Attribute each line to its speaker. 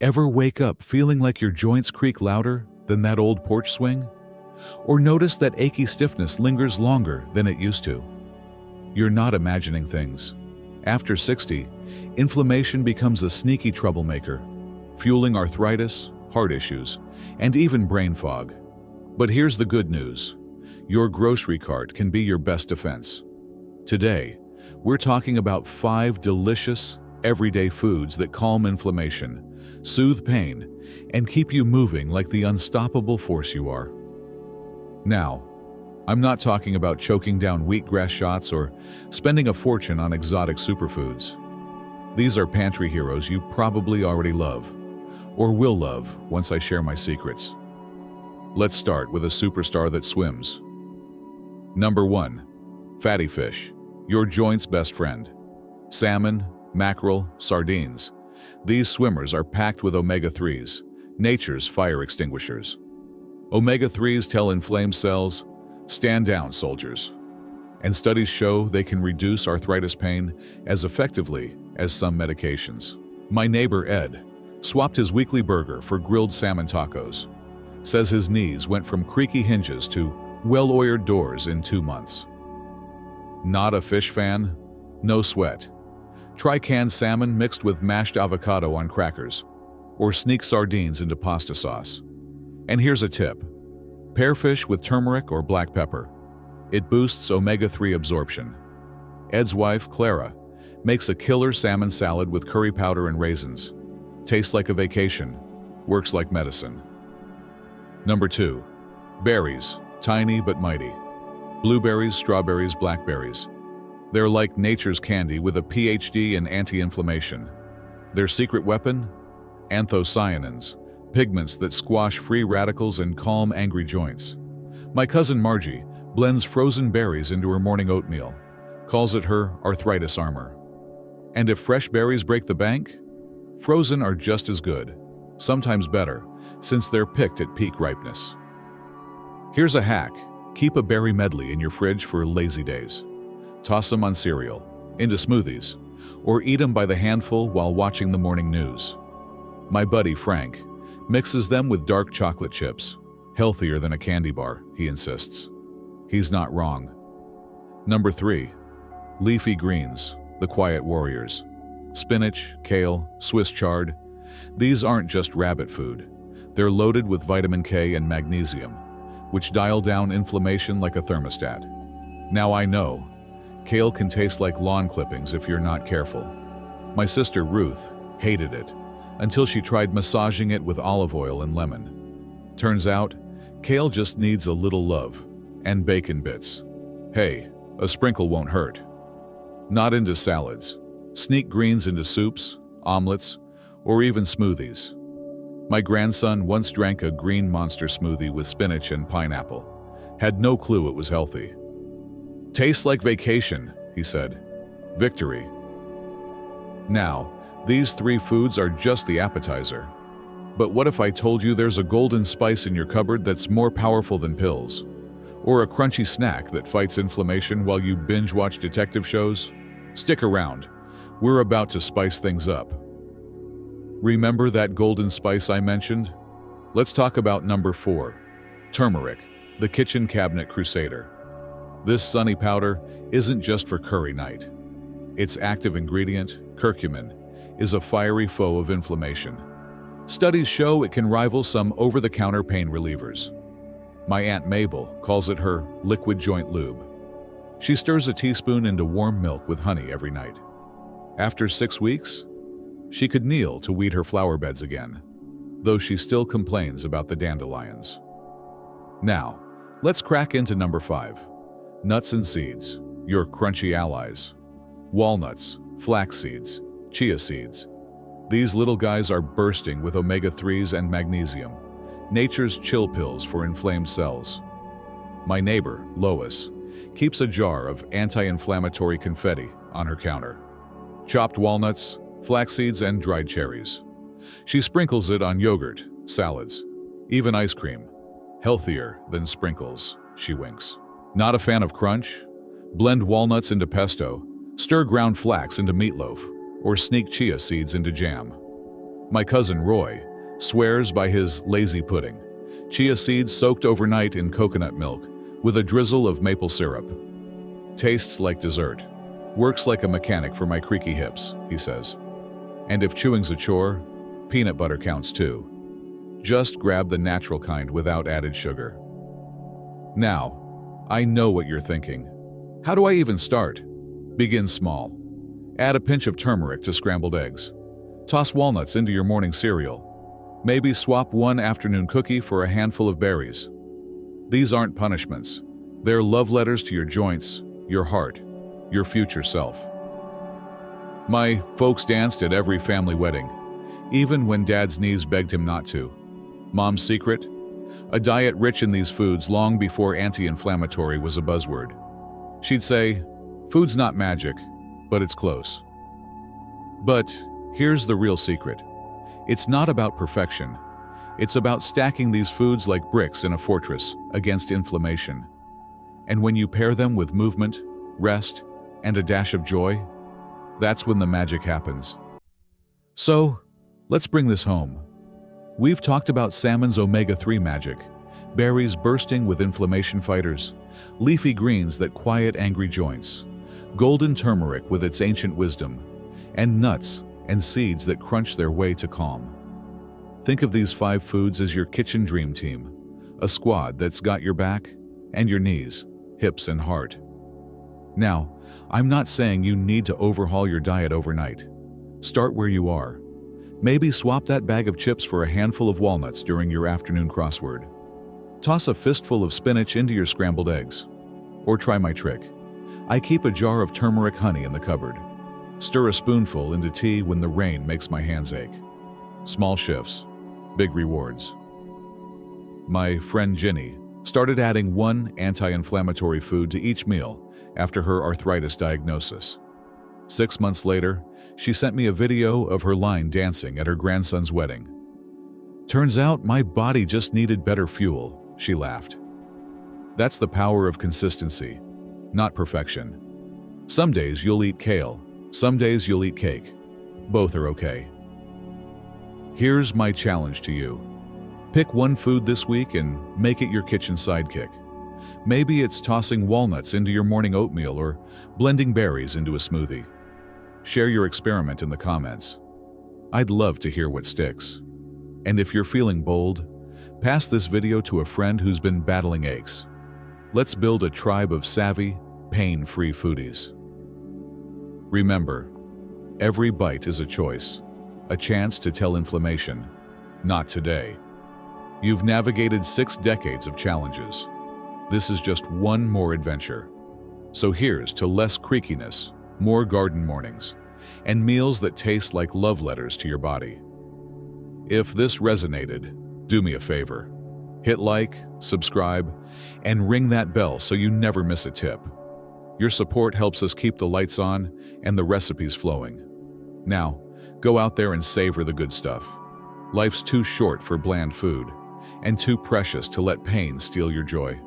Speaker 1: Ever wake up feeling like your joints creak louder than that old porch swing? Or notice that achy stiffness lingers longer than it used to? You're not imagining things. After 60, inflammation becomes a sneaky troublemaker, fueling arthritis, heart issues, and even brain fog. But here's the good news. Your grocery cart can be your best defense. Today, we're talking about 5 delicious, everyday foods that calm inflammation, soothe pain, and keep you moving like the unstoppable force you are. Now, I'm not talking about choking down wheatgrass shots or spending a fortune on exotic superfoods. These are pantry heroes you probably already love, or will love once I share my secrets. Let's start with a superstar that swims. Number 1. Fatty fish, your joint's best friend. Salmon, mackerel, sardines. These swimmers are packed with omega-3s, nature's fire extinguishers. Omega-3s tell inflamed cells, "Stand down, soldiers." And studies show they can reduce arthritis pain as effectively as some medications. My neighbor Ed swapped his weekly burger for grilled salmon tacos. Says his knees went from creaky hinges to well-oiled doors in 2 months. Not a fish fan? No sweat. Try canned salmon mixed with mashed avocado on crackers, or sneak sardines into pasta sauce. And here's a tip. Pair fish with turmeric or black pepper. It boosts omega-3 absorption. Ed's wife, Clara, makes a killer salmon salad with curry powder and raisins. Tastes like a vacation, works like medicine. Number 2. Berries, tiny but mighty. Blueberries, strawberries, blackberries. They're like nature's candy with a PhD in anti-inflammation. Their secret weapon? Anthocyanins, pigments that squash free radicals and calm angry joints. My cousin Margie blends frozen berries into her morning oatmeal, calls it her arthritis armor. And if fresh berries break the bank, frozen are just as good, sometimes better, since they're picked at peak ripeness. Here's a hack. Keep a berry medley in your fridge for lazy days. Toss them on cereal, into smoothies, or eat them by the handful while watching the morning news. My buddy Frank mixes them with dark chocolate chips, healthier than a candy bar, he insists. He's not wrong. Number 3. Leafy greens, the quiet warriors. Spinach, kale, Swiss chard. These aren't just rabbit food. They're loaded with vitamin K and magnesium, which dial down inflammation like a thermostat. Now I know, kale can taste like lawn clippings if you're not careful. My sister Ruth hated it until she tried massaging it with olive oil and lemon. Turns out, kale just needs a little love and bacon bits. Hey, a sprinkle won't hurt. Not into salads. Sneak greens into soups, omelets, or even smoothies. My grandson once drank a green monster smoothie with spinach and pineapple. Had no clue it was healthy. "Tastes like vacation," he said. Victory. Now, these 3 foods are just the appetizer. But what if I told you there's a golden spice in your cupboard that's more powerful than pills? Or a crunchy snack that fights inflammation while you binge-watch detective shows? Stick around. We're about to spice things up. Remember that golden spice I mentioned? Let's talk about number 4. Turmeric, the kitchen cabinet crusader. This sunny powder isn't just for curry night. Its active ingredient, curcumin, is a fiery foe of inflammation. Studies show it can rival some over-the-counter pain relievers. My Aunt Mabel calls it her liquid joint lube. She stirs a teaspoon into warm milk with honey every night. After 6 weeks, she could kneel to weed her flower beds again, though she still complains about the dandelions. Now, let's crack into number 5. Nuts and seeds, your crunchy allies. Walnuts, flax seeds, chia seeds. These little guys are bursting with omega-3s and magnesium, nature's chill pills for inflamed cells. My neighbor, Lois, keeps a jar of anti-inflammatory confetti on her counter. Chopped walnuts, flax seeds, and dried cherries. She sprinkles it on yogurt, salads, even ice cream. Healthier than sprinkles, she winks. Not a fan of crunch? Blend walnuts into pesto, stir ground flax into meatloaf, or sneak chia seeds into jam. My cousin Roy swears by his lazy pudding, chia seeds soaked overnight in coconut milk with a drizzle of maple syrup. Tastes like dessert. Works like a mechanic for my creaky hips, he says. And if chewing's a chore, peanut butter counts too. Just grab the natural kind without added sugar. Now, I know what you're thinking. How do I even start? Begin small. Add a pinch of turmeric to scrambled eggs. Toss walnuts into your morning cereal. Maybe swap one afternoon cookie for a handful of berries. These aren't punishments. They're love letters to your joints, your heart, your future self. My folks danced at every family wedding, even when Dad's knees begged him not to. Mom's secret? A diet rich in these foods long before anti-inflammatory was a buzzword. She'd say, "Food's not magic, but it's close." But here's the real secret. It's not about perfection. It's about stacking these foods like bricks in a fortress against inflammation. And when you pair them with movement, rest, and a dash of joy, that's when the magic happens. So, let's bring this home. We've talked about salmon's omega-3 magic, berries bursting with inflammation fighters, leafy greens that quiet angry joints, golden turmeric with its ancient wisdom, and nuts and seeds that crunch their way to calm. Think of these 5 foods as your kitchen dream team, a squad that's got your back and your knees, hips, and heart. Now, I'm not saying you need to overhaul your diet overnight. Start where you are. Maybe swap that bag of chips for a handful of walnuts during your afternoon crossword. Toss a fistful of spinach into your scrambled eggs. Or try my trick. I keep a jar of turmeric honey in the cupboard. Stir a spoonful into tea when the rain makes my hands ache. Small shifts, big rewards. My friend Ginny started adding one anti-inflammatory food to each meal after her arthritis diagnosis. 6 months later, she sent me a video of her line dancing at her grandson's wedding. "Turns out my body just needed better fuel," she laughed. That's the power of consistency, not perfection. Some days you'll eat kale, some days you'll eat cake. Both are okay. Here's my challenge to you. Pick one food this week and make it your kitchen sidekick. Maybe it's tossing walnuts into your morning oatmeal or blending berries into a smoothie. Share your experiment in the comments. I'd love to hear what sticks. And if you're feeling bold, pass this video to a friend who's been battling aches. Let's build a tribe of savvy, pain-free foodies. Remember, every bite is a choice, a chance to tell inflammation, "Not today." You've navigated 6 decades of challenges. This is just one more adventure. So here's to less creakiness, more garden mornings, and meals that taste like love letters to your body. If this resonated, do me a favor. Hit like, subscribe, and ring that bell so you never miss a tip. Your support helps us keep the lights on and the recipes flowing. Now, go out there and savor the good stuff. Life's too short for bland food, and too precious to let pain steal your joy.